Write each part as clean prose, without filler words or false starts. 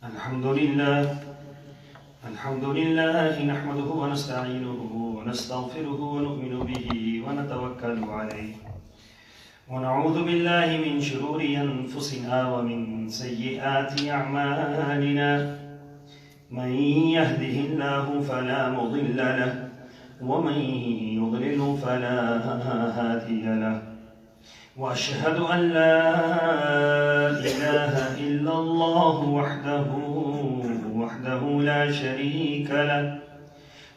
الحمد لله نحمده ونستعينه ونستغفره ونؤمن به ونتوكل عليه ونعوذ بالله من شرور أنفسنا ومن سيئات أعمالنا من يهده الله فلا مضل له ومن يضلل فلا هادي له وأشهد أن لا إله إلا الله وحده لا شريك له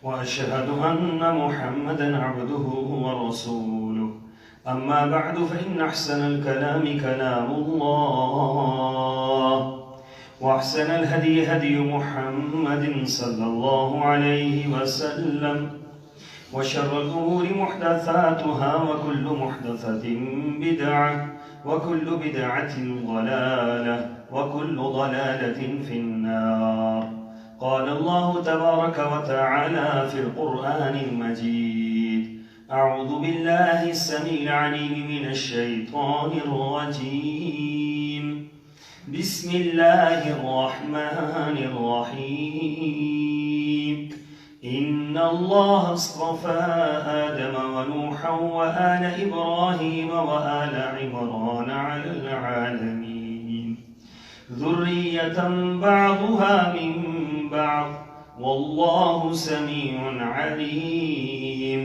وأشهد أن محمدا عبده ورسوله أما بعد فإن أحسن الكلام كلام الله وأحسن الهدي هدي محمد صلى الله عليه وسلم وشر الأمور محدثاتها وكل محدثة بدعة وكل بدعة ضلالة وكل ضلالة في النار. قال الله تبارك وتعالى في القرآن المجيد: أعوذ بالله السميع العليم من الشيطان الرجيم. بسم الله الرحمن الرحيم. إن الله اصطفى آدم ونوحا وآل إبراهيم وآل عمران على العالمين ذرية بعضها من بعض والله سميع عليم.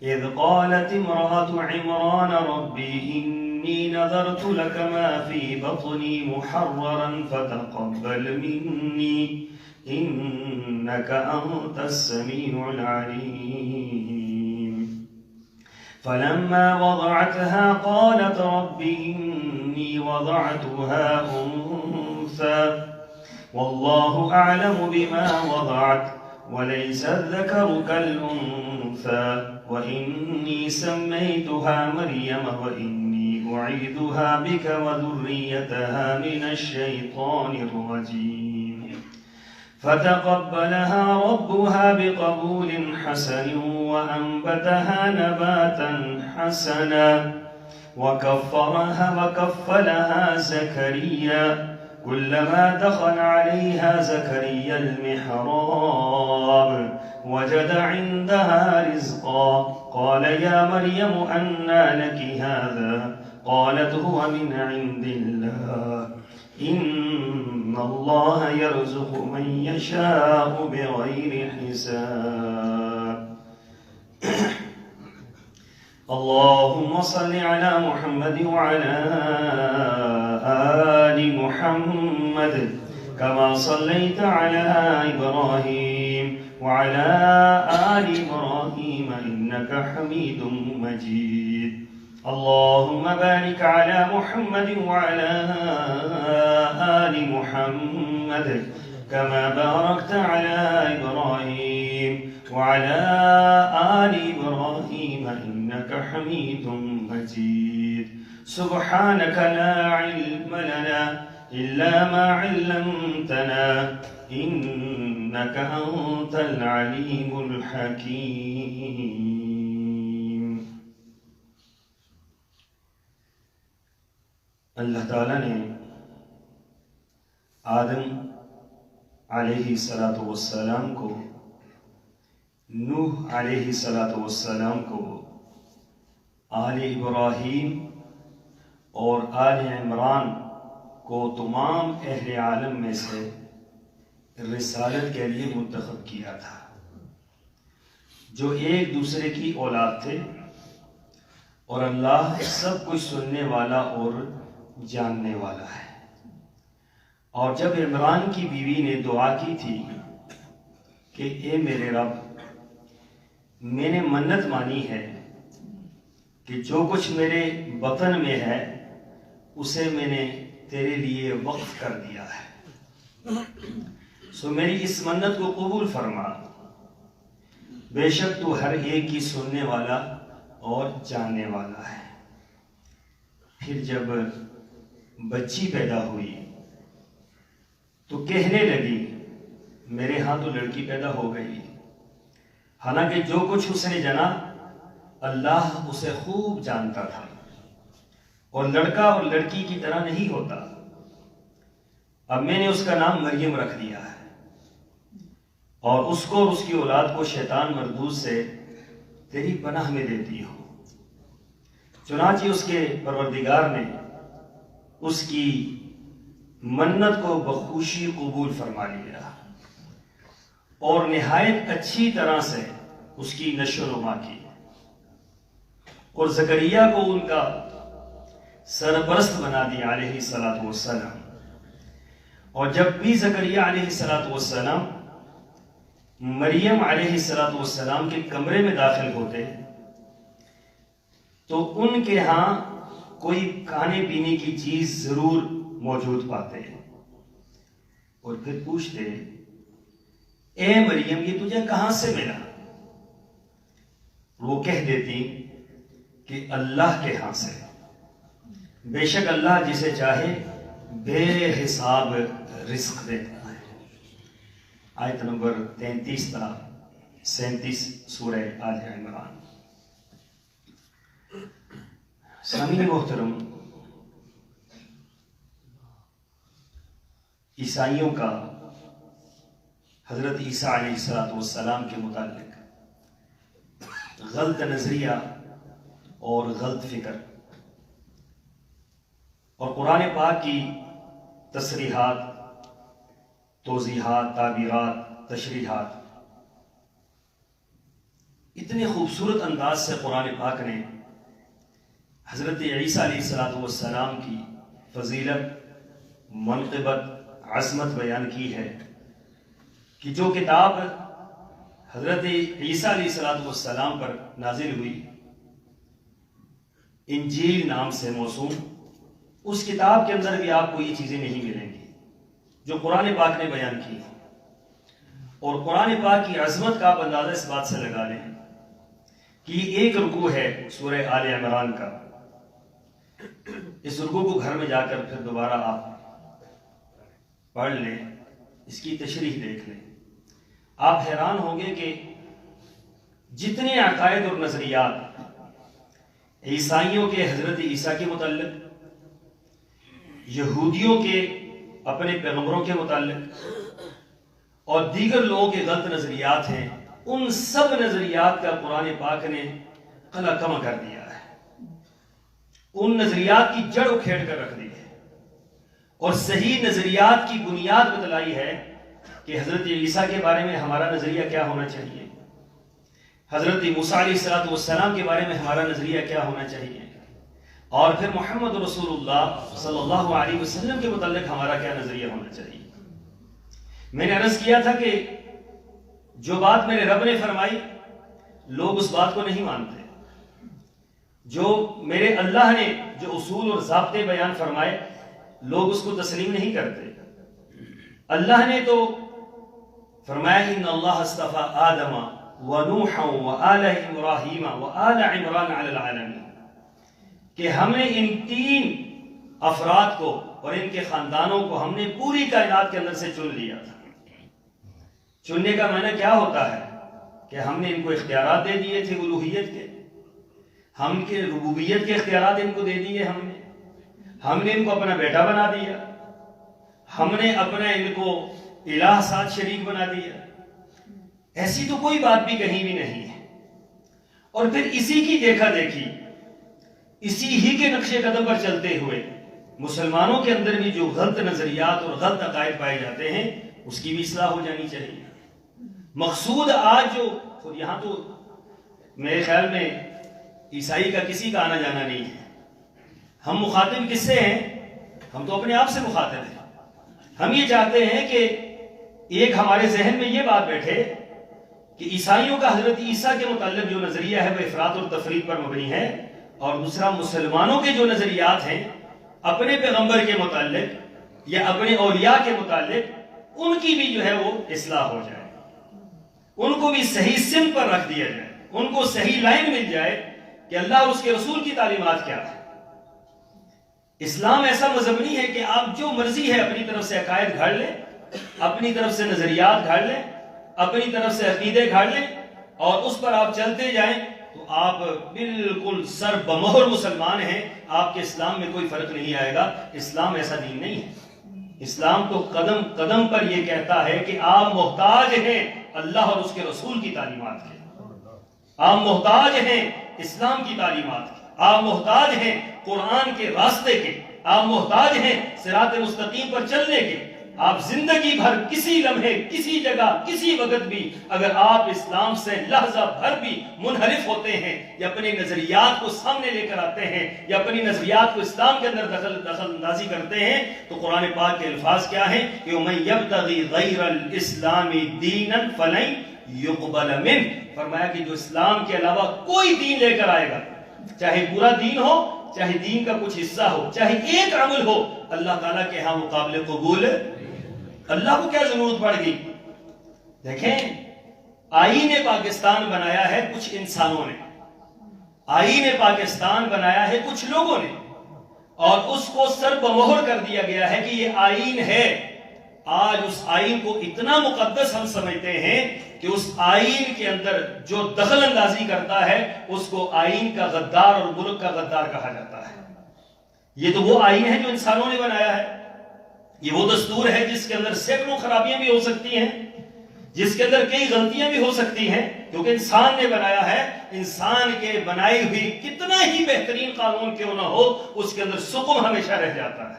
إذ قالت امرأة عمران ربي إني نذرت لك ما في بطني محررا فتقبل مني إنك أنت السميع العليم. فلما وضعتها قالت رب إني وضعتها أنثى والله أعلم بما وضعت وليس الذكر كالأنثى وإني سميتها مريم وإني أعيذها بك وذريتها من الشيطان الرجيم. فتقبلها ربها بقبول حسن وأنبتها نباتا حسنا وكفلها زكريا كلما دخل عليها زكريا المحراب وجد عندها رزقا قال يا مريم أنى لك هذا قالت هو من عند الله إن الله يرزق من يشاء بغير حساب. اللهم صل على محمد وعلى آل محمد كما صليت على إبراهيم وعلى آل إبراهيم إنك حميد مجيد. اللهم بارك على محمد وعلى آل محمد كما باركت على إبراهيم وعلى آل إبراهيم إنك حميد مجيد. سبحانك لا علم لنا إلا ما علمتنا إنك أنت العليم الحكيم. اللہ تعالیٰ نے آدم علیہ السلام کو، نوح علیہ السلام کو، آل ابراہیم اور آل عمران کو تمام اہل عالم میں سے رسالت کے لیے منتخب کیا تھا، جو ایک دوسرے کی اولاد تھے، اور اللہ سب کچھ سننے والا اور جاننے والا ہے۔ اور جب عمران کی بیوی نے دعا کی تھی کہ اے میرے رب، میں نے منت مانی ہے کہ جو کچھ میرے بطن میں ہے اسے میں نے تیرے لیے وقف کر دیا ہے، سو میری اس منت کو قبول فرما، بے شک تو ہر ایک کی سننے والا اور جاننے والا ہے۔ پھر جب بچی پیدا ہوئی تو کہنے لگی میرے ہاں تو لڑکی پیدا ہو گئی، حالانکہ جو کچھ اس نے جانا اللہ اسے خوب جانتا تھا، اور لڑکا اور لڑکی کی طرح نہیں ہوتا۔ اب میں نے اس کا نام مریم رکھ دیا ہے، اور اس کو اور اس کی اولاد کو شیطان مردود سے تیری پناہ میں دیتی ہوں۔ چنانچہ اس کے پروردگار نے اس کی منت کو بخوشی قبول فرما لیا اور نہایت اچھی طرح سے اس کی نشو و نما کی، اور زکریا کو ان کا سرپرست بنا دیا علیہ الصلوۃ والسلام۔ اور جب بھی زکریا علیہ الصلوۃ والسلام مریم علیہ الصلوۃ والسلام کے کمرے میں داخل ہوتے تو ان کے ہاں کوئی کھانے پینے کی چیز ضرور موجود پاتے اور پھر پوچھتے، اے مریم یہ تجھے کہاں سے ملا؟ وہ کہہ دیتی کہ اللہ کے ہاں سے، بے شک اللہ جسے چاہے بے حساب رزق دیتا ہے۔ آیت نمبر 33 تا 37 سورہ آل عمران۔ سامعین محترم، عیسائیوں کا حضرت عیسیٰ علیہ السلام کے متعلق غلط نظریہ اور غلط فکر، اور قرآن پاک کی تصریحات، توضیحات، تعبیرات، تشریحات، اتنے خوبصورت انداز سے قرآن پاک نے حضرت عیسیٰ علیہ السلام کی فضیلت، منقبت، عظمت بیان کی ہے کہ جو کتاب حضرت عیسیٰ علیہ السلام پر نازل ہوئی، انجیل نام سے موسوم، اس کتاب کے اندر بھی آپ کو یہ چیزیں نہیں ملیں گی جو قرآن پاک نے بیان کی ہیں۔ اور قرآن پاک کی عظمت کا آپ اندازہ اس بات سے لگا لیں کہ یہ ایک رکوع ہے سورہ آل عمران کا۔ اس رکوع کو گھر میں جا کر پھر دوبارہ آپ پڑھ لیں، اس کی تشریح دیکھ لیں، آپ حیران ہوں گے کہ جتنے عقائد اور نظریات عیسائیوں کے حضرت عیسیٰ کے متعلق، یہودیوں کے اپنے پیغمبروں کے متعلق، اور دیگر لوگوں کے غلط نظریات ہیں، ان سب نظریات کا قرآن پاک نے قلع کما کر دیا ہے، ان نظریات کی جڑ اکھیڑ کر رکھ دی ہے، اور صحیح نظریات کی بنیاد بتلائی ہے کہ حضرت عیسیٰ کے بارے میں ہمارا نظریہ کیا ہونا چاہیے، حضرت موسیٰ علیہ السلام کے بارے میں ہمارا نظریہ کیا ہونا چاہیے، اور پھر محمد رسول اللہ صلی اللہ علیہ وسلم کے متعلق ہمارا کیا نظریہ ہونا چاہیے۔ میں نے عرض کیا تھا کہ جو بات میرے رب نے فرمائی لوگ اس بات کو نہیں مانتے، جو میرے اللہ نے جو اصول اور ضابطے بیان فرمائے لوگ اس کو تسلیم نہیں کرتے۔ اللہ نے تو فرمایا ان اللہ اصطفى آدم ونوحا وآل ابراہیم وآل عمران علی العالمین، کہ ہم نے ان تین افراد کو اور ان کے خاندانوں کو ہم نے پوری کائنات کے اندر سے چن لیا تھا۔ چننے کا معنی کیا ہوتا ہے کہ ہم نے ان کو اختیارات دے دیے تھے الوہیت کے، ہم کے ربوبیت کے اختیارات ان کو دے دیے، ہم نے ان کو اپنا بیٹا بنا دیا، ہم نے اپنا ان کو الہ ساتھ شریک بنا دیا۔ ایسی تو کوئی بات بھی کہیں بھی نہیں ہے۔ اور پھر اسی کی دیکھا دیکھی، اسی ہی کے نقش قدم پر چلتے ہوئے مسلمانوں کے اندر بھی جو غلط نظریات اور غلط عقائد پائے جاتے ہیں اس کی بھی اصلاح ہو جانی چاہیے۔ مقصود آج جو یہاں تو میرے خیال میں عیسائی کا کسی کا آنا جانا نہیں ہے، ہم مخاطب کس سے ہیں؟ ہم تو اپنے آپ سے مخاطب ہیں۔ ہم یہ چاہتے ہیں کہ ایک ہمارے ذہن میں یہ بات بیٹھے کہ عیسائیوں کا حضرت عیسیٰ کے متعلق جو نظریہ ہے وہ افراط اور تفریط پر مبنی ہے، اور دوسرا مسلمانوں کے جو نظریات ہیں اپنے پیغمبر کے متعلق یا اپنے اولیاء کے متعلق، ان کی بھی جو ہے وہ اصلاح ہو جائے، ان کو بھی صحیح سمت پر رکھ دیا جائے، ان کو صحیح لائن مل جائے کہ اللہ اور اس کے رسول کی تعلیمات کیا ہے۔ اسلام ایسا مذہب نہیں ہے کہ آپ جو مرضی ہے اپنی طرف سے عقائد گھڑ لیں، اپنی طرف سے نظریات گھڑ لیں، اپنی طرف سے عقیدے گھڑ لیں اور اس پر آپ چلتے جائیں تو آپ بالکل سر بمہر مسلمان ہیں، آپ کے اسلام میں کوئی فرق نہیں آئے گا۔ اسلام ایسا دین نہیں ہے۔ اسلام تو قدم قدم پر یہ کہتا ہے کہ آپ محتاج ہیں اللہ اور اس کے رسول کی تعلیمات کے، آپ محتاج ہیں اسلام کی تعلیمات کے، آپ محتاج ہیں قرآن کے راستے کے، آپ محتاج ہیں صراط مستقیم پر چلنے کے۔ آپ زندگی بھر کسی لمحے، کسی جگہ، کسی وقت بھی اگر آپ اسلام سے لحظہ بھر بھی منحرف ہوتے ہیں یا اپنے نظریات کو سامنے لے کر آتے ہیں یا اپنی نظریات کو اسلام کے اندر دخل اندازی کرتے ہیں، تو قرآن پاک کے الفاظ کیا ہیں کہ وَمَن يَبْتَغِي غَيْرَ الْإِسْلَامِ دِينًا فَلَن يُقْبَلَ مِنْهُ، فرمایا کہ جو اسلام کے علاوہ کوئی دین لے کر آئے گا، چاہے پورا دین ہو، چاہے دین کا کچھ حصہ ہو، چاہے ایک عمل ہو، اللہ تعالیٰ کے ہاں مقابل قبول۔ اللہ کو کیا ضرورت پڑ گئی؟ دیکھیں، آئین پاکستان بنایا ہے کچھ انسانوں نے، آئین پاکستان بنایا ہے کچھ لوگوں نے، اور اس کو سر بمہر کر دیا گیا ہے کہ یہ آئین ہے۔ آج اس آئین کو اتنا مقدس ہم سمجھتے ہیں کہ اس آئین کے اندر جو دخل اندازی کرتا ہے اس کو آئین کا غدار اور ملک کا غدار کہا جاتا ہے۔ یہ تو وہ آئین ہے جو انسانوں نے بنایا ہے، یہ وہ دستور ہے جس کے اندر سینکڑوں خرابیاں بھی ہو سکتی ہیں، جس کے اندر کئی غلطیاں بھی ہو سکتی ہیں، کیونکہ انسان نے بنایا ہے۔ انسان کے بنائی ہوئی کتنا ہی بہترین قانون کیوں نہ ہو، اس کے اندر سکون ہمیشہ رہ جاتا ہے۔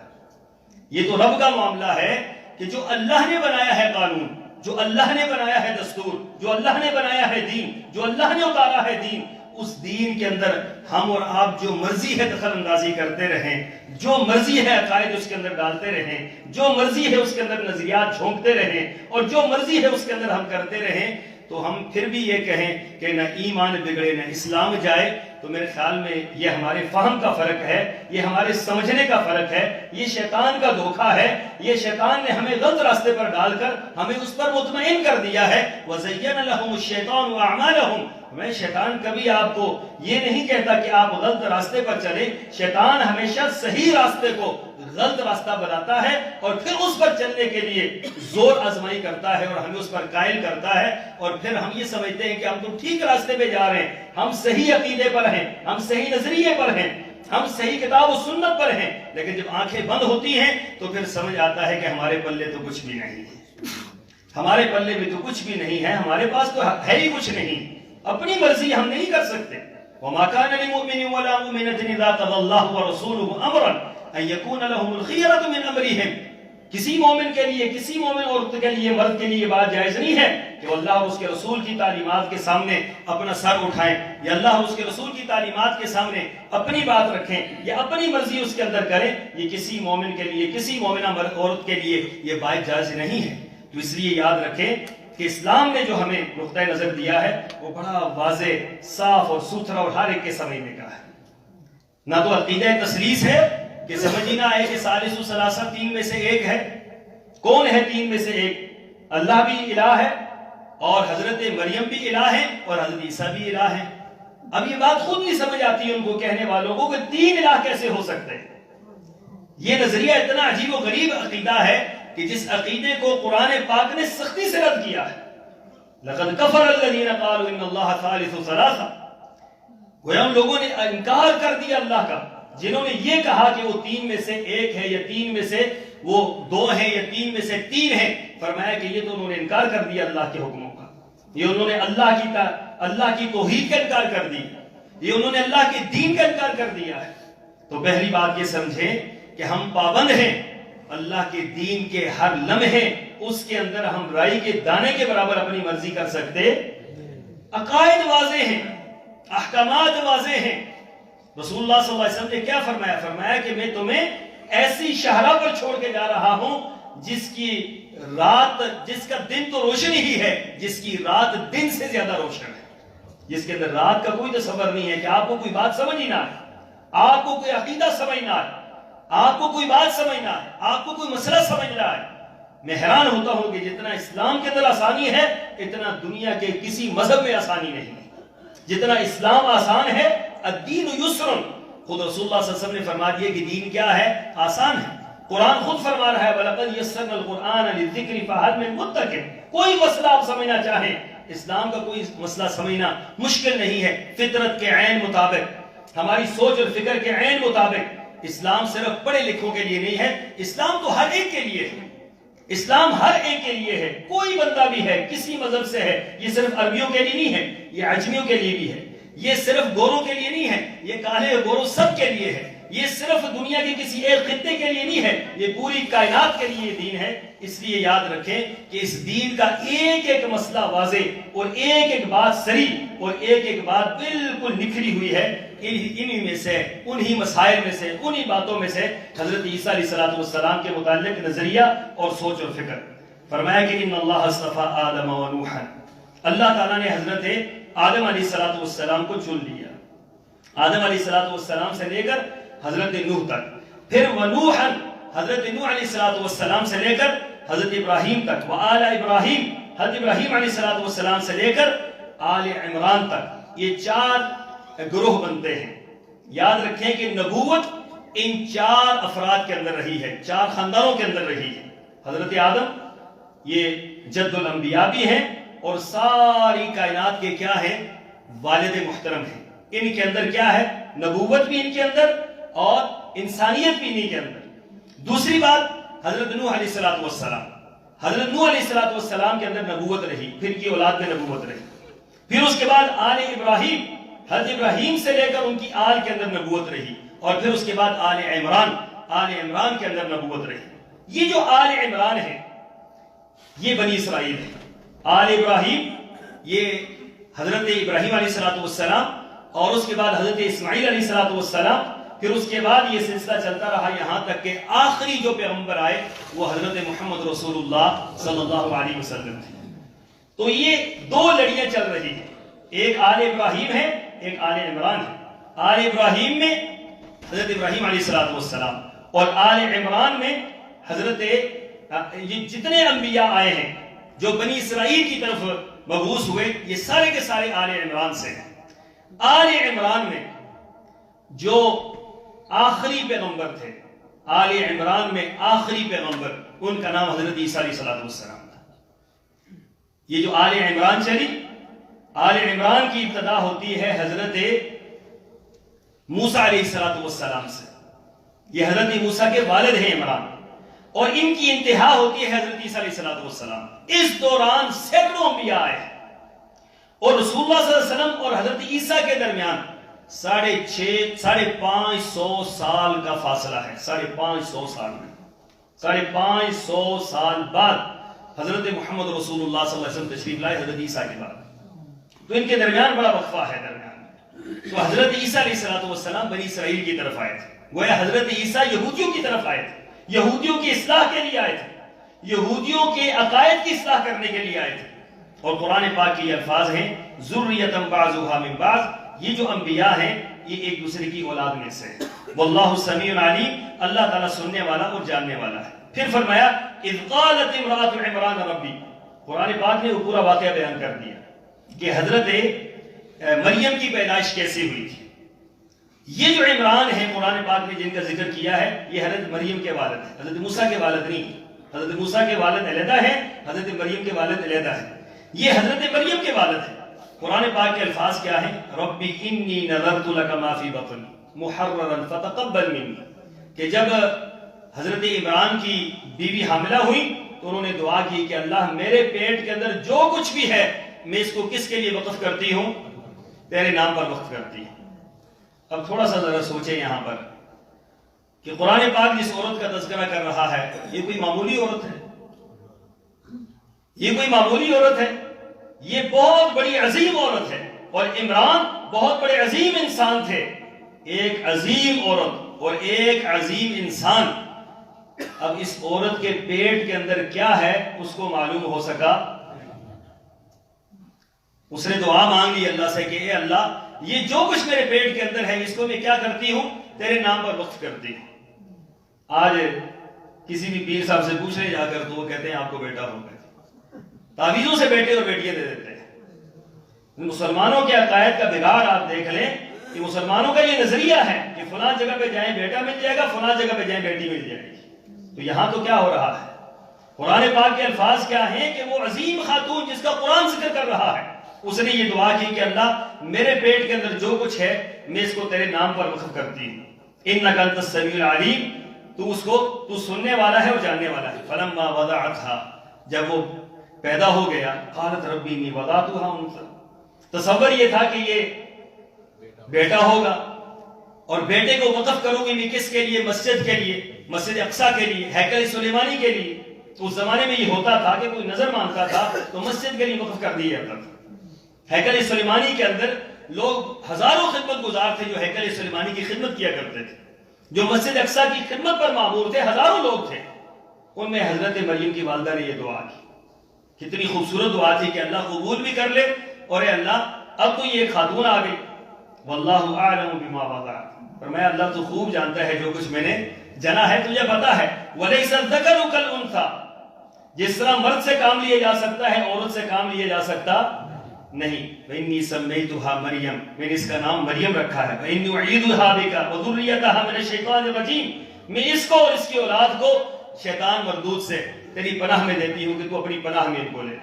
یہ تو رب کا معاملہ ہے کہ جو اللہ نے بنایا ہے قانون، جو اللہ نے بنایا ہے دستور، جو اللہ نے بنایا ہے دین، جو اللہ نے اتارا ہے دین، اس دین کے اندر ہم اور آپ جو مرضی ہے دخل اندازی کرتے رہیں، جو مرضی ہے عقائد اس کے اندر ڈالتے رہیں، جو مرضی ہے اس کے اندر نظریات جھونکتے رہیں، اور جو مرضی ہے اس کے اندر ہم کرتے رہیں، تو ہم پھر بھی یہ کہیں کہ نہ ایمان بگڑے نہ اسلام جائے، تو میرے خیال میں یہ ہمارے فہم کا فرق ہے، یہ ہمارے سمجھنے کا فرق ہے، یہ شیطان کا دھوکہ ہے۔ یہ شیطان نے ہمیں غلط راستے پر ڈال کر ہمیں اس پر مطمئن کر دیا ہے۔ وَزَيَّنَ لَهُمُ الشَّيْطَانُ أَعْمَالَهُمْ، میں شیطان کبھی آپ کو یہ نہیں کہتا کہ آپ غلط راستے پر چلیں، شیطان ہمیشہ صحیح راستے کو غلط راستہ بناتا ہے اور پھر اس پر چلنے کے لیے زور آزمائی کرتا ہے اور ہمیں اس پر قائل کرتا ہے، اور پھر ہم یہ سمجھتے ہیں کہ ہم تو ٹھیک راستے پہ جا رہے ہیں، ہم صحیح عقیدے پر ہیں، ہم صحیح نظریے پر ہیں، ہم صحیح کتاب و سنت پر ہیں، لیکن جب آنکھیں بند ہوتی ہیں تو پھر سمجھ آتا ہے کہ ہمارے پلے تو کچھ بھی نہیں ہے، ہمارے پلے بھی تو کچھ بھی نہیں ہے، ہمارے پاس تو ہے ہی کچھ نہیں، اپنی مرضی ہم نہیں کر سکتے۔ وَمَا كَانَ لِمُؤْمِنٍ وَلَا مُؤْمِنَةٍ إِذَا قَضَى اللَّهُ وَرَسُولُهُ أَمْرًا أَن يَكُونَ لَهُمُ الْخِيَرَةُ مِنْ أَمْرِهِمْ، کسی مومن کے لیے، کسی مومن عورت کے لیے، مرد کے لیے یہ بات جائز نہیں ہے کہ وہ اللہ اور اس کے رسول کی تعلیمات کے سامنے اپنا سر اٹھائیں، یا اللہ اور اس کے رسول کی تعلیمات کے سامنے اپنی بات رکھیں یا اپنی مرضی اس کے اندر کریں۔ یہ کسی مومن کے لیے، کسی مومنہ عورت کے لیے یہ بات جائز نہیں ہے۔ تو اس لیے یاد رکھیں کہ اسلام نے جو ہمیں نقطہ نظر دیا ہے وہ بڑا واضح، صاف اور ستھرا اور ہر ایک کے سمجھنے کا ہے۔ نہ تو عقیدہ تثلیث ہے کہ سمجھ ہی نہ آئے کہ ثالث و ثلاثہ تین میں سے ایک ہے۔ کون ہے تین میں سے ایک؟ اللہ بھی الہ ہے، اور حضرت مریم بھی الہ ہے، اور حضرت عیسیٰ بھی الہ ہے۔ اب یہ بات خود نہیں سمجھ آتی ہے ان کو کہنے والوں کو کہ تین الہ کیسے ہو سکتے ہیں۔ یہ نظریہ اتنا عجیب و غریب عقیدہ ہے کہ جس عقیدے کو قرآن پاک نے سختی سے رد کیا ہے۔ لَقَدْ كَفَرَ الَّذِينَ قَالُوا إِنَّ اللَّهَ ثَالِثُ ثَلَاثَةٍ، گویا ان لوگوں نے انکار کر دیا اللہ کا جنہوں نے یہ کہا کہ وہ تین میں سے ایک ہے، یا تین میں سے وہ دو ہیں، یا تین میں سے تین ہیں۔ فرمایا کہ یہ تو انہوں نے انکار کر دیا اللہ کے حکموں کا، یہ انہوں نے اللہ کی توحید کا انکار کر دی، یہ انہوں نے اللہ کے دین کا انکار کر دیا ہے۔ تو پہلی بات یہ سمجھیں کہ ہم پابند ہیں اللہ کے دین کے ہر لمحے، اس کے اندر ہم رائی کے دانے کے برابر اپنی مرضی کر سکتے۔ عقائد واضح ہیں، احکامات واضح ہیں۔ رسول اللہ صلی اللہ علیہ وسلم نے کیا فرمایا؟ فرمایا کہ میں تمہیں ایسی شاہراہ پر چھوڑ کے جا رہا ہوں جس کی رات، جس کا دن تو روشن ہی ہے، جس کی رات دن سے زیادہ روشن ہے، جس کے اندر رات کا کوئی تصور نہیں ہے کہ آپ کو کوئی بات سمجھ ہی نہ آئے، آپ کو کوئی عقیدہ سمجھنا ہے، آپ کو کوئی بات سمجھنا ہے، آپ کو کوئی مسئلہ سمجھنا ہے۔ میں حیران ہوتا ہوں کہ جتنا اسلام کے اندر آسانی ہے اتنا دنیا کے کسی مذہب میں آسانی نہیں ہے۔ جتنا اسلام آسان ہے، الدین یسر، خود رسول اللہ صلی اللہ علیہ وسلم نے فرما دیا کہ دین کیا ہے؟ آسان ہے۔ قرآن خود فرما رہا ہے وَلَقَدْ يَسَّرْنَا الْقُرْآنَ لِلذِّكْرِ فَهَلْ مِن مُدَّكِرٍ، کوئی مسئلہ آپ سمجھنا چاہیں، اسلام کا کوئی مسئلہ سمجھنا مشکل نہیں ہے۔ فطرت کے عین مطابق، ہماری سوچ اور فکر کے عین مطابق اسلام صرف پڑھے لکھوں کے لیے نہیں ہے، اسلام تو ہر ایک کے لیے ہے، اسلام ہر ایک کے لیے ہے، کوئی بندہ بھی ہے کسی مذہب سے ہے، یہ صرف عربیوں کے لیے نہیں ہے، یہ عجمیوں کے لیے بھی ہے، یہ صرف گوروں کے لیے نہیں ہے، یہ کالے گوروں سب کے لیے ہے، یہ صرف دنیا کے کسی ایک خطے کے لیے نہیں ہے، یہ پوری کائنات کے لیے دین ہے۔ اس لیے یاد رکھیں کہ اس دین کا ایک ایک مسئلہ واضح اور ایک ایک بات صریح اور ایک ایک بات بالکل نکھری ہوئی ہے۔ انہی میں سے، انہی مسائل میں سے، انہی باتوں میں سے حضرت عیسیٰ علیہ السلام کے متعلق نظریہ اور سوچ اور فکر۔ فرمایا کہ ان اللہ اصطفیٰ آدم و نوحا، اللہ تعالیٰ نے حضرت آدم علیہ السلام کو چن لیا، آدم علیہ السلام سے لے کر حضرت نوح تک، پھر ونوحا حضرت نوح علیہ السلام سے لے کر حضرت ابراہیم تک، وآل ابراہیم حضرت ابراہیم علیہ السلام سے لے کر آل عمران تک، یہ 4 گروہ بنتے ہیں۔ یاد رکھیں کہ نبوت ان 4 افراد کے اندر رہی ہے، 4 خاندانوں کے اندر رہی ہے۔ حضرت آدم یہ جد الانبیاء بھی ہیں اور ساری کائنات کے کیا ہیں؟ والد محترم ہیں۔ ان کے اندر کیا ہے؟ نبوت بھی ان کے اندر اور انسانیت بھی ان کے اندر۔ دوسری بات حضرت نوح علیہ السلام، حضرت نوح علیہ السلام کے اندر نبوت رہی، پھر کی اولاد میں نبوت رہی۔ پھر اس کے بعد آل ابراہیم، حضرت ابراہیم سے لے کر ان کی آل کے اندر نبوت رہی، اور پھر اس کے بعد آل عمران کے اندر نبوت رہی۔ یہ جو آل عمران ہے یہ بنی اسرائیل ہے۔ آل ابراہیم یہ حضرت ابراہیم علیہ السلام، اور اس کے بعد حضرت اسماعیل علیہ السلام، پھر اس کے بعد یہ سلسلہ چلتا رہا یہاں تک کہ آخری جو پیغمبر آئے وہ حضرت محمد رسول اللہ صلی اللہ علیہ وسلم تھے۔ تو یہ 2 لڑیاں چل رہی ہیں، ایک آل ابراہیم ہے، ایک آل عمران ہے۔ آل ابراہیم میں حضرت ابراہیم علیہ السلام اور آل عمران میں حضرت یہ جتنے انبیاء آئے ہیں جو بنی اسرائیل کی طرف مبعوث ہوئے، یہ سارے کے سارے آل عمران سے ہیں۔ آل عمران میں جو آخری پیغمبر تھے، آل عمران میں آخری پیغمبر، ان کا نام حضرت عیسیٰ علیہ السلام تھا۔ یہ جو آل عمران چلی، آل عمران کی ابتدا ہوتی ہے حضرت موسیٰ علیہ السلام سے، یہ حضرت موسیٰ کے والد ہیں عمران، اور ان کی انتہا ہوتی ہے حضرت عیسیٰ علیہ السلام۔ اس دوران سینکڑوں انبیاء آئے اور رسول اللہ صلی اللہ علیہ وسلم اور حضرت عیسیٰ کے درمیان 550 سال کا فاصلہ ہے۔ 550 سال میں 550 سال بعد حضرت محمد رسول اللہ صلی اللہ علیہ وسلم تشریف لائے حضرت عیسیٰ کے بعد، تو ان کے درمیان بڑا وقفہ ہے درمیان میں۔ تو حضرت عیسیٰ علیہ السلام بنی اسرائیل کی طرف آئے تھے، گویا حضرت عیسیٰ یہودیوں کی طرف آئے تھے، یہودیوں کی اصلاح کے لیے آئے تھے، یہودیوں کے عقائد کی اصلاح کرنے کے لیے آئے تھے۔ اور قرآن پاک کے یہ الفاظ ہیں ذریۃ بعضھا من بعض، یہ جو انبیاء ہیں یہ ایک دوسرے کی اولاد میں سے ہیں۔ واللہ سمیع علیم، اللہ تعالیٰ سننے والا اور جاننے والا ہے۔ پھر فرمایا اذ قالت امرأة عمران ربی، قرآن پاک نے وہ پورا واقعہ بیان کر دیا کہ حضرت مریم کی پیدائش کیسے ہوئی تھی۔ یہ جو عمران ہیں قرآن پاک نے جن کا ذکر کیا ہے یہ حضرت مریم کے والد ہیں، حضرت موسیٰ کے والد نہیں۔ حضرت موسیٰ کے والد علیحدہ ہیں، حضرت مریم کے والد علیحدہ ہیں، یہ حضرت مریم کے والد ہیں۔ قرآن پاک کے الفاظ کیا ہیں؟ ربی انی نذرت لک ما فی بطنی محررا فتقبل منی، کہ جب حضرت عمران کی بیوی حاملہ ہوئی تو انہوں نے دعا کی کہ اللہ میرے پیٹ کے اندر جو کچھ بھی ہے میں اس کو کس کے لیے وقف کرتی ہوں؟ تیرے نام پر وقف کرتی ہوں۔ اب تھوڑا سا ذرا سوچیں یہاں پر کہ قرآن پاک جس عورت کا تذکرہ کر رہا ہے یہ کوئی معمولی عورت ہے؟ یہ کوئی معمولی عورت ہے؟ یہ بہت بڑی عظیم عورت ہے، اور عمران بہت بڑے عظیم انسان تھے۔ ایک عظیم عورت اور ایک عظیم انسان، اب اس عورت کے پیٹ کے اندر کیا ہے اس کو معلوم ہو سکا؟ اس نے دعا مانگ لی اللہ سے کہ اے اللہ یہ جو کچھ میرے پیٹ کے اندر ہے اس کو میں کیا کرتی ہوں؟ تیرے نام پر وقف کرتی ہوں۔ آج کسی بھی پیر صاحب سے پوچھ رہے جا کر تو وہ کہتے ہیں آپ کو بیٹا ہو گیا، تعویذوں سے بیٹے اور بیٹیاں دے دیتے ہیں۔ مسلمانوں کے عقائد کا بگاڑ آپ دیکھ لیں کہ مسلمانوں کا یہ نظریہ ہے کہ فلاں جگہ پہ جائیں بیٹا مل جائے گا، فلاں جگہ پہ جائیں بیٹی مل جائے گی۔ تو یہاں تو کیا ہو رہا ہے؟ قرآن پاک کے الفاظ کیا ہیں کہ وہ عظیم خاتون جس کا قرآن ذکر کر رہا ہے اس نے یہ دعا کی کہ اللہ میرے پیٹ کے اندر جو کچھ ہے میں اس کو تیرے نام پر وقف کرتی ہوں۔ انک انت السمیع العلیم، تو سننے والا ہے اور جاننے والا ہے. فلما وضعتها، جب وہ پیدا ہو گیا، قالت ربی انی وضعتها انثی، تصور یہ تھا کہ یہ بیٹا ہوگا اور بیٹے کو وقف کروں گی میں کس کے لیے؟ مسجد کے لیے، مسجد اقصی کے لیے، ہیکل سلیمانی کے لیے. اس زمانے میں یہ ہوتا تھا کہ کوئی نظر مانگتا تھا تو مسجد کے لیے وقف کر دیا جاتا تھا. ہیکل سلیمانی کے اندر لوگ ہزاروں خدمت گزار تھے جو ہیکل سلیمانی کی خدمت کیا کرتے تھے، جو مسجد اقصی کی خدمت پر مامور تھے، ہزاروں لوگ تھے. ان میں حضرت مریم کی والدہ نے یہ دعا کی. کتنی خوبصورت دعا تھی کہ اللہ قبول بھی کر لے، اور اے اللہ اب تو یہ خاتون آ گئی. واللہ اعلم بما وضعت، فرمایا اللہ تو خوب جانتا ہے جو کچھ میں نے جنا ہے، تجھے پتا ہے. ولیس الذکر کالانثی، جس طرح مرد سے کام لیا جا سکتا ہے عورت سے کام لیا جا سکتا نہیں. وانی سمیتها مریم، میں نے اس کا نام مریم رکھا ہے. وانی اعیدها بک وذریتها من الشیطان الرجیم، میں اس کو اور اس کی اولاد کو شیطان مردود سے تیری پناہ میں دیتی ہوں کہ تو اپنی پناہ میں ان کو لے.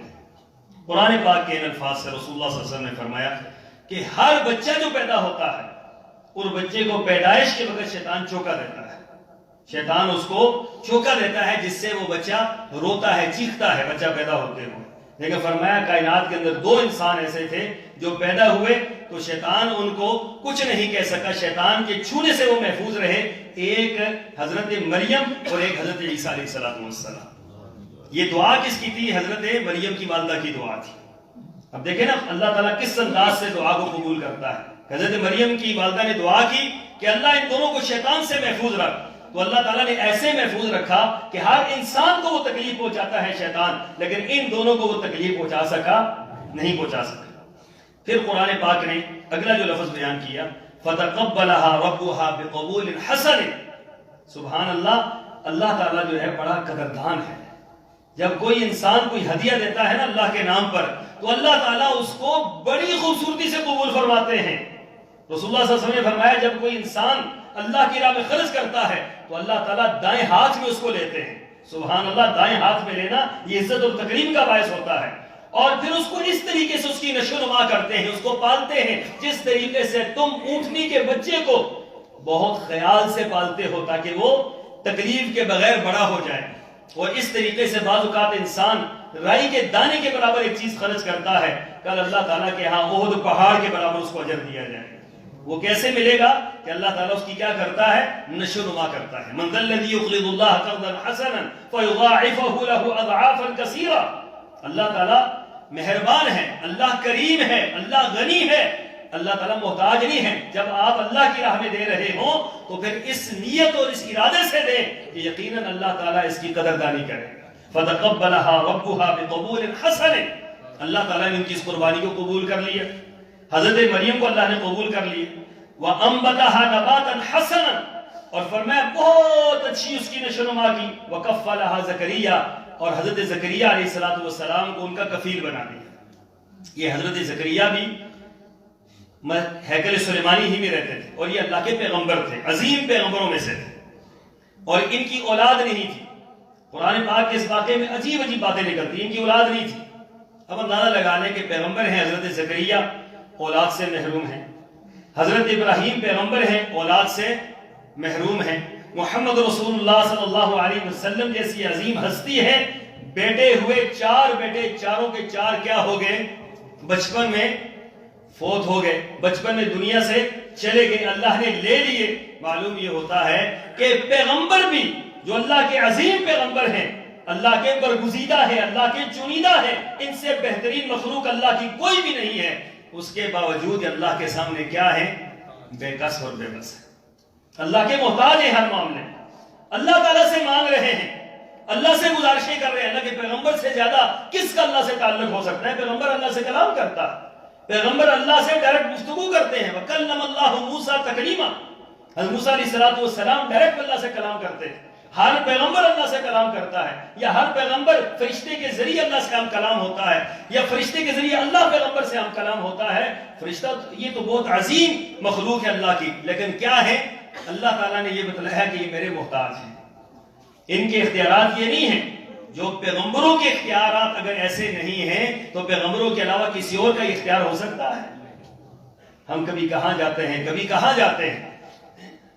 قرآن پاک کے ان الفاظ سے رسول اللہ صلی اللہ علیہ وسلم نے فرمایا کہ ہر بچہ جو پیدا ہوتا ہے اور بچے کو پیدائش کے وقت شیطان چوکا دیتا ہے، شیطان اس کو چوکا دیتا ہے جس سے وہ بچہ روتا ہے، چیختا ہے بچہ پیدا ہوتے ہوئے. لیکن فرمایا کائنات کے اندر دو انسان ایسے تھے جو پیدا ہوئے تو شیطان ان کو کچھ نہیں کہہ سکا، شیطان کے چھونے سے وہ محفوظ رہے. ایک حضرت مریم اور ایک حضرت عیسیٰ علیہ السلام. یہ دعا کس کی تھی؟ حضرت مریم کی والدہ کی دعا تھی. اب دیکھیں نا اللہ تعالیٰ کس انداز سے دعا کو قبول کرتا ہے. حضرت مریم کی والدہ نے دعا کی کہ اللہ ان دونوں کو شیطان سے محفوظ رکھ، تو اللہ تعالیٰ نے ایسے محفوظ رکھا کہ ہر انسان کو وہ تکلیف پہنچاتا ہے شیطان، لیکن ان دونوں کو وہ تکلیف پہنچا سکا نہیں پہنچا سکا. پھر قرآن پاک نے اگلا جو لفظ بیان کیا فَتَقَبَّلَهَا رَبُّهَا بِقَبُولٍ حَسَنٍ. سبحان اللہ، اللہ تعالیٰ جو ہے بڑا قدردان ہے. جب کوئی انسان کوئی ہدیہ دیتا ہے نا اللہ کے نام پر تو اللہ تعالیٰ اس کو بڑی خوبصورتی سے قبول فرماتے ہیں. رسول اللہ صلی اللہ علیہ وسلم نے فرمایا جب کوئی انسان اللہ کی راہ میں خرچ کرتا ہے تو اللہ تعالیٰ دائیں ہاتھ میں اس کو لیتے ہیں. سبحان اللہ، دائیں ہاتھ میں لینا یہ عزت اور تکریم کا باعث ہوتا ہے. اور پھر اس کو اس طریقے سے اس کی نشو و نما کرتے ہیں، اس کو پالتے ہیں جس طریقے سے تم اونٹنی کے بچے کو بہت خیال سے پالتے ہو تاکہ وہ تکلیف کے بغیر بڑا ہو جائے. اور اس طریقے سے بعض اوقات انسان رائی کے دانے کے برابر ایک چیز خرچ کرتا ہے، کل اللہ تعالیٰ کے ہاں احد پہاڑ کے برابر اس کو اجر دیا جائے. وہ کیسے ملے گا کہ اللہ تعالیٰ اس کی کیا کرتا ہے؟ نشو نما کرتا ہے. من ذا الذی یقرض اللہ قرضا حسنا فیضاعفہ لہ اضعافا کثیرا. اللہ تعالیٰ مہربان ہے، اللہ کریم ہے، اللہ غنی ہے، اللہ تعالیٰ محتاج نہیں ہے. جب آپ اللہ کی راہ میں دے رہے ہوں تو پھر اس نیت اور اس ارادے سے دیں کہ یقیناً اللہ تعالیٰ اس کی قدردانی کرے گا. فَتَقَبَّلَهَا رَبُّهَا بِقَبُولٍ حَسَنٍ. اللہ تعالیٰ نے ان کی اس قربانی کو قبول کر لیا. حضرت مریم کو اللہ نے قبول کر لیا. وَأَنبَتَهَا نَبَاتًا حَسَنًا، اور فرمایا بہت اچھی اس کی نشوونما کی. وَكَفَّلَهَا زکریا، اور حضرت زکریا علیہ السلام کو ان کا کفیل بنا دیا. یہ حضرت زکریا بھی ہیکل سلیمانی ہی میں رہتے تھے اور یہ اللہ کے پیغمبر تھے، عظیم پیغمبروں میں سے تھے، اور ان کی اولاد نہیں تھی. قرآن پاک کے اس واقعے میں عجیب عجیب باتیں نکلتی ہیں. ان کی اولاد نہیں تھی. اب اندازہ لگا لیں کہ پیغمبر ہیں حضرت زکریا، اولاد سے محروم ہیں. حضرت ابراہیم پیغمبر ہیں، اولاد سے محروم ہیں. محمد رسول اللہ صلی اللہ علیہ وسلم جیسی عظیم ہستی ہے، بیٹے ہوئے 4 بیٹے، چاروں کے 4 کیا ہو گئے؟ بچپن میں فوت ہو گئے، بچپن میں دنیا سے چلے گئے، اللہ نے لے لیے. معلوم یہ ہوتا ہے کہ پیغمبر بھی جو اللہ کے عظیم پیغمبر ہیں، اللہ کے برگزیدہ ہے، اللہ کے چنیدہ ہے، ان سے بہترین مخلوق اللہ کی کوئی بھی نہیں ہے. اس کے باوجود اللہ کے سامنے کیا ہے؟ بے کس اور بے بس ہے. اللہ کے محتاج ہیں ہر معاملے. اللہ تعالیٰ سے مانگ رہے ہیں، اللہ سے گزارشیں کر رہے ہیں. اللہ کے پیغمبر سے زیادہ کس کا اللہ سے تعلق ہو سکتا ہے؟ پیغمبر اللہ سے کلام کرتا ہے، پیغمبر اللہ سے ڈائریکٹ گفتگو کرتے ہیں. وَكَلَّمَ اللَّهُ مُوسَىٰ تَكْلِيمًا. حضرت موسیٰ علیہ السلام ڈائریکٹ اللہ سے کلام کرتے ہیں. ہر پیغمبر اللہ سے کلام کرتا ہے، یا ہر پیغمبر فرشتے کے ذریعے اللہ سے کلام ہوتا ہے، یا فرشتے کے ذریعے اللہ پیغمبر سے کلام ہوتا ہے. فرشتہ یہ تو بہت عظیم مخلوق ہے اللہ کی، لیکن کیا ہے؟ اللہ تعالیٰ نے یہ بتلایا کہ یہ میرے محتاج ہیں. ان کے اختیارات یہ نہیں ہیں. جو پیغمبروں کے اختیارات اگر ایسے نہیں ہیں تو پیغمبروں کے علاوہ کسی اور کا اختیار ہو سکتا ہے؟ ہم کبھی کہاں جاتے ہیں، کبھی کہاں جاتے ہیں.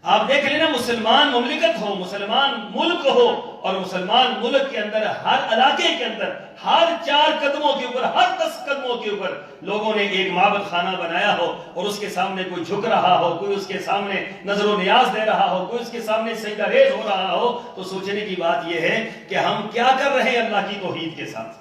آپ دیکھ لینا مسلمان مملکت ہو، مسلمان ملک ہو، اور مسلمان ملک کے اندر ہر علاقے کے اندر ہر 4 قدموں کے اوپر، ہر 10 قدموں کے اوپر لوگوں نے ایک معبد خانہ بنایا ہو، اور اس کے سامنے کوئی جھک رہا ہو، کوئی اس کے سامنے نظر و نیاز دے رہا ہو، کوئی اس کے سامنے سجدہ ریز ہو رہا ہو، تو سوچنے کی بات یہ ہے کہ ہم کیا کر رہے ہیں اللہ کی توحید کے ساتھ؟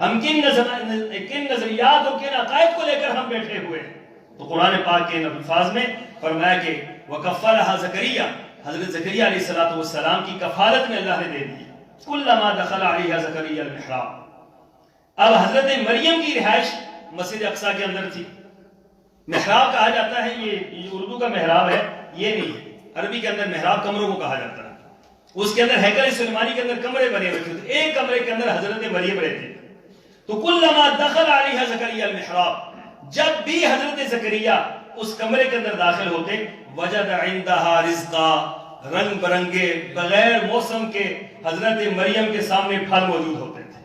ہم کن نظریات اور کن عقائد کو لے کر ہم بیٹھے ہوئے ہیں؟ تو قرآن پاک کے الفاظ میں فرمایا کہ وَكَفَّلَهَا زَكَرِيَّا، حضرت زکریا علیہ السلام کی کفالت میں اللہ نے دے دی. كُلَّمَا دَخَلَ عَلَيْهَا زَكَرِيَّا الْمِحْرَابَ، اب حضرت مریم کی رہائش مسجد اقصیٰ کے اندر تھی. محراب کہا جاتا ہے، یہ اردو کا محراب ہے، یہ نہیں ہے. عربی کے اندر محراب کمروں کو کہا جاتا ہے. اس کے اندر ہیکل سلیمانی کے اندر کمرے بنے ہوئے تھے، ایک کمرے کے اندر حضرت مریم رہتے. تو کلما دخل علیہا زکریا المحراب، جب بھی حضرت زکریا اس کمرے کے اندر داخل ہوتے، وجد عندها رزقا، رنگ برنگے بغیر موسم کے حضرت مریم کے سامنے پھل موجود ہوتے تھے.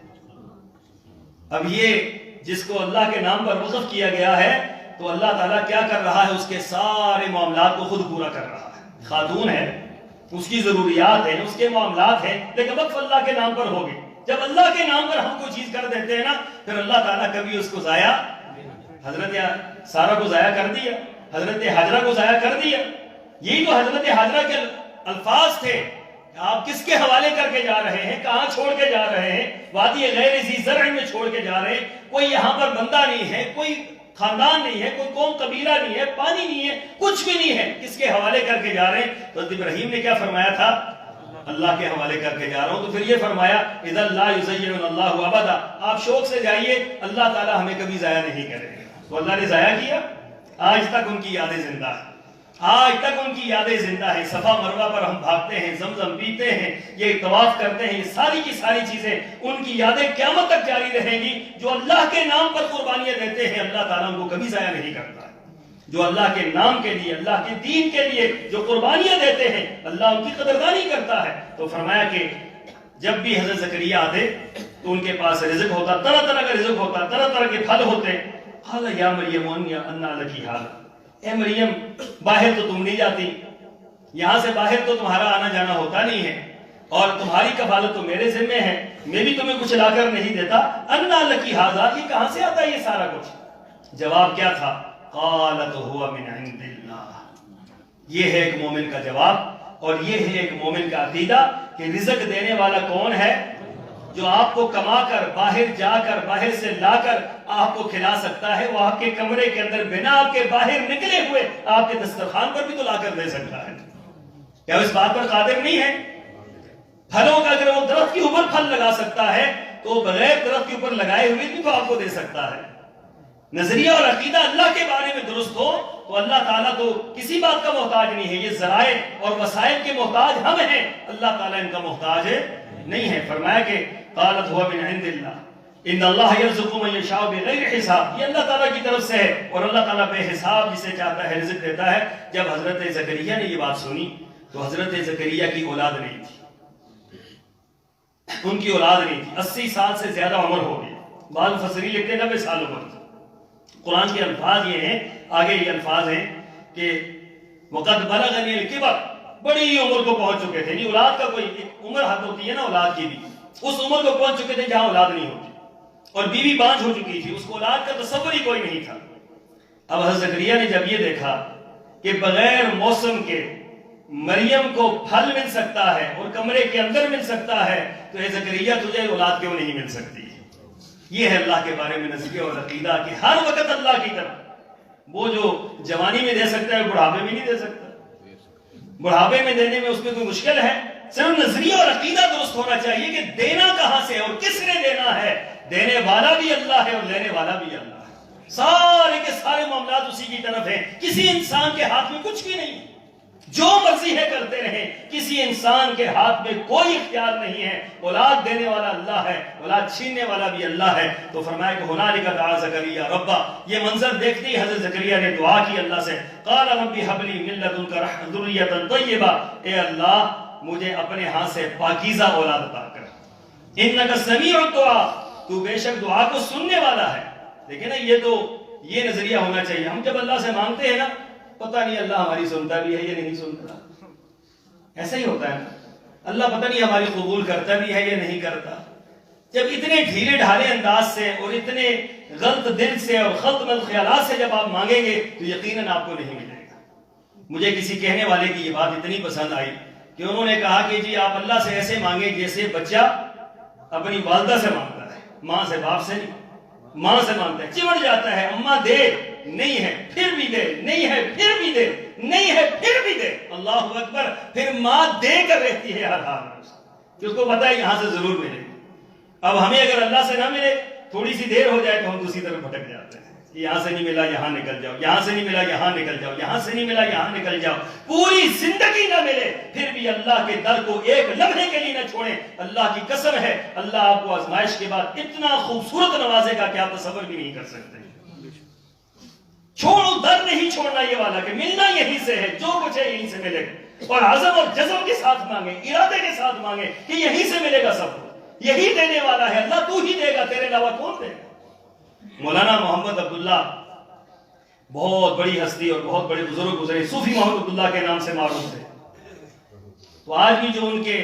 اب یہ جس کو اللہ کے نام پر وقف کیا گیا ہے، تو اللہ تعالیٰ کیا کر رہا ہے؟ اس کے سارے معاملات کو خود پورا کر رہا ہے. خاتون ہے، اس کی ضروریات ہیں، اس کے معاملات ہیں، لیکن وقف اللہ کے نام پر ہوگی. جب اللہ کے نام پر ہم کوئی چیز کر دیتے ہیں نا، پھر اللہ تعالیٰ کبھی اس کو ضائع، حضرت سارہ کو ضائع کر دیا، حضرت حاجرہ کو ضائع کر دیا. یہی تو حضرت حاجرہ کے الفاظ تھے، آپ کس کے حوالے کر کے جا رہے ہیں، کہاں چھوڑ کے جا رہے ہیں؟ وادی غیر ذی زرع میں چھوڑ کے جا رہے ہیں. کوئی یہاں پر بندہ نہیں ہے، کوئی خاندان نہیں ہے، کوئی قوم قبیلہ نہیں ہے، پانی نہیں ہے، کچھ بھی نہیں ہے، کس کے حوالے کر کے جا رہے ہیں؟ تو ابراہیم نے کیا فرمایا تھا؟ اللہ کے حوالے کر کے جا رہا ہوں. تو پھر یہ فرمایا اذا لا یضيعنا اللہ ابدا، آپ شوق سے جائیے، اللہ تعالیٰ ہمیں کبھی ضائع نہیں کرے گا. تو اللہ نے ضائع کیا؟ آج تک ان کی یادیں زندہ ہیں، آج تک ان کی یادیں زندہ ہیں. صفا مروہ پر ہم بھاگتے ہیں، زمزم پیتے ہیں، یہ طواف کرتے ہیں، یہ ساری کی ساری چیزیں ان کی یادیں قیامت تک جاری رہیں گی. جو اللہ کے نام پر قربانیاں دیتے ہیں، اللہ تعالیٰ ان کو کبھی ضائع نہیں کرتا. جو اللہ کے نام کے لیے، اللہ کے دین کے لیے جو قربانیاں دیتے ہیں، اللہ ان کی قدردانی کرتا ہے. تو فرمایا کہ جب بھی حضرت زکریا آتے تو ان کے پاس رزق ہوتا، طرح طرح کا رزق ہوتا، طرح طرح کے پھل ہوتے. قال یا مریم انا لکی ھذا، اے مریم باہر تو تم نہیں جاتی، یہاں سے باہر تو تمہارا آنا جانا ہوتا نہیں ہے، اور تمہاری کفالت تو میرے ذمہ ہے، میں بھی تمہیں کچھ لا کر نہیں دیتا. انا لکی ھذا، یہ کہاں سے آتا ہے یہ سارا کچھ؟ جواب کیا تھا؟ قالت هو من عند اللہ. یہ ہے ایک مومن کا جواب، اور یہ ہے ایک مومن کا عقیدہ کہ رزق دینے والا کون ہے؟ جو آپ کو کما کر، باہر جا کر، باہر سے لا کر آپ کو کھلا سکتا ہے. وہ آپ کے کمرے کے اندر بنا آپ کے باہر نکلے ہوئے آپ کے دسترخوان پر بھی تو لا کر دے سکتا ہے. کیا اس بات پر قادر نہیں ہے؟ پھلوں کا اگر وہ درخت کے اوپر پھل لگا سکتا ہے، تو بغیر درخت کے اوپر لگائے ہوئے بھی تو آپ کو دے سکتا ہے. نظریہ اور عقیدہ اللہ کے بارے میں درست ہو تو اللہ تعالیٰ تو کسی بات کا محتاج نہیں ہے. یہ ذرائع اور وسائل کے محتاج ہم ہیں، اللہ تعالیٰ ان کا محتاج نہیں ہے. فرمایا کہ قالت هو من عند اللہ ان اللہ یرزق من یشاء بغیر حساب، یہ اللہ تعالیٰ کی طرف سے ہے، اور اللہ تعالیٰ بے حساب جسے چاہتا ہے رزق دیتا ہے. جب حضرت زکریا نے یہ بات سنی تو حضرت زکریا کی اولاد نہیں تھی، ان کی اولاد نہیں تھی. 80 سال سے زیادہ عمر ہو گئی، بعض مفسرین لکھتے ہیں 90 سال عمر تھی. قرآن کے الفاظ یہ ہیں، آگے یہ الفاظ ہیں کہ وَقَدْ بَلَغَنِي الْكِبَرُ، بڑی عمر کو پہنچ چکے تھے. نہیں، اولاد کا کوئی عمر حد ہوتی ہے نا اولاد کی بھی، اس عمر کو پہنچ چکے تھے جہاں اولاد نہیں ہوتی، اور بیوی بانجھ ہو چکی تھی، اس کو اولاد کا تصور ہی کوئی نہیں تھا. اب حضرت زکریا نے جب یہ دیکھا کہ بغیر موسم کے مریم کو پھل مل سکتا ہے اور کمرے کے اندر مل سکتا ہے، تو اے زکریا تجھے اولاد کیوں نہیں مل سکتی؟ یہ ہے اللہ کے بارے میں نظریہ اور عقیدہ کہ ہر وقت اللہ کی طرف. وہ جو جوانی میں دے سکتا ہے بڑھاپے میں نہیں دے سکتا، بڑھاپے میں دینے میں اس میں کوئی مشکل ہے. صرف نظریہ اور عقیدہ درست ہونا چاہیے کہ دینا کہاں سے اور کس نے دینا ہے. دینے والا بھی اللہ ہے اور لینے والا بھی اللہ ہے. سارے کے سارے معاملات اسی کی طرف ہیں. کسی انسان کے ہاتھ میں کچھ بھی نہیں، جو مرضی ہے کرتے رہیں. کسی انسان کے ہاتھ میں کوئی اختیار نہیں ہے. اولاد دینے والا اللہ ہے، اولاد چھیننے والا بھی اللہ ہے. تو فرمایا کہ ہنالک دعا زکریا ربا، یہ منظر دیکھتے ہی حضرت زکریا نے دعا کی اللہ سے. قال رب هب لي من لدنك ذریة طیبہ، اے اللہ مجھے اپنے ہاں سے پاکیزہ اولاد عطا کر. انک سمیع الدعاء، تو بے شک دعا کو سننے والا ہے. دیکھیں نا، یہ نظریہ ہونا چاہیے. ہم جب اللہ سے مانگتے ہیں نا، پتہ نہیں اللہ ہماری سنتا بھی ہے یا نہیں سنتا. ایسا ہی ہوتا ہے نا, اللہ پتہ نہیں ہماری قبول کرتا بھی ہے یا نہیں کرتا. جب اتنے ڈھیلے ڈھالے انداز سے اور اتنے غلط دل سے اور خلط ملط خیالات سے جب آپ مانگیں گے تو یقیناً آپ کو نہیں ملے گا. مجھے کسی کہنے والے کی یہ بات اتنی پسند آئی کہ انہوں نے کہا کہ جی آپ اللہ سے ایسے مانگیں جیسے بچہ اپنی والدہ سے مانگتا ہے, ماں سے, باپ سے نہیں, ماں سے مانگتا ہے. چمٹ جاتا ہے, اماں دے, نہیں ہے پھر بھی دے, نہیں ہے پھر بھی دے, نہیں ہے پھر بھی دے. اللہ اکبر. پھر ماں دے کر رہتی ہے ہر حال میں, کہ اس کو پتا ہے یہاں سے ضرور ملے گی. اب ہمیں اگر اللہ سے نہ ملے, تھوڑی سی دیر ہو جائے تو ہم دوسری طرف بھٹک جاتے ہیں. یہاں سے نہیں ملا یہاں نکل جاؤ, یہاں سے نہیں ملا یہاں نکل جاؤ, یہاں سے نہیں ملا یہاں نکل جاؤ. پوری زندگی نہ ملے پھر بھی اللہ کے در کو ایک لمحے کے لیے نہ چھوڑیں. اللہ کی قسم ہے اللہ آپ کو آزمائش کے بعد اتنا خوبصورت نوازے گا کہ آپ تصور بھی نہیں کر سکتے. چھوڑو, در نہیں چھوڑنا یہ والا کہ ملنا یہیں سے ہے, جو کچھ ہے یہیں سے ملے گا. اور عزم اور جزم کے ساتھ مانگیں, ارادے کے ساتھ مانگیں کہ یہیں سے ملے گا سب کچھ, یہی دینے والا ہے اللہ, تو ہی دے گا, تیرے علاوہ کون دے گا. مولانا محمد عبداللہ بہت بڑی ہستی اور بہت بڑے بزرگ گزرے, صوفی محمد عبداللہ کے نام سے معروف تھے. تو آج بھی جو ان کے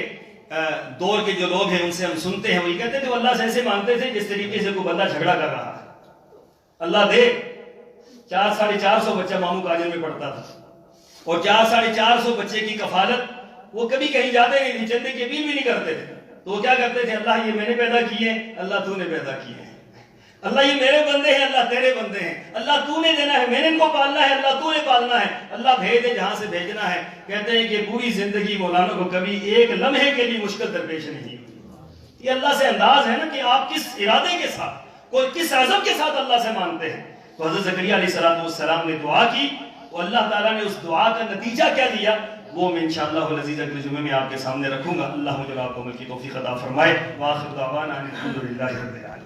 دور کے جو لوگ ہیں ان سے ہم سنتے ہیں, وہی کہتے تھے وہ اللہ سے ایسے مانگتے تھے جس طریقے سے کوئی بندہ جھگڑا کر رہا ہے. اللہ دے. 400-450 بچہ ماموں کاجن میں پڑھتا تھا, اور 400-450 بچے کی کفالت وہ کبھی کہیں جاتے نہیں تھے, چندے کی اپیل بھی نہیں کرتے تھے. تو وہ کیا کرتے تھے, اللہ یہ میں نے پیدا کیے, اللہ تو نے پیدا کیے, اللہ یہ میرے بندے ہیں, اللہ تیرے بندے ہیں, اللہ تو نے دینا ہے, میں نے ان کو پالنا ہے, اللہ تو نے پالنا ہے, اللہ بھیج دے جہاں سے بھیجنا ہے. کہتے ہیں کہ پوری زندگی مولانا کو کبھی ایک لمحے کے لیے مشکل درپیش نہیں ہوئی. یہ اللہ سے انداز ہے نا کہ آپ کس ارادے کے ساتھ, کوئی کس عزم کے ساتھ اللہ سے مانگتے ہیں. تو حضرت زکریا علیہ السلام نے دعا کی, اور اللہ تعالیٰ نے اس دعا کا نتیجہ کیا دیا وہ میں انشاءاللہ العزیز اگلے جمعے میں آپ کے سامنے رکھوں گا. اللہ مجھے آپ کو عمل کی توفیق عطا فرمائے. وآخر دعوانا ان الحمد للہ رب العالمین.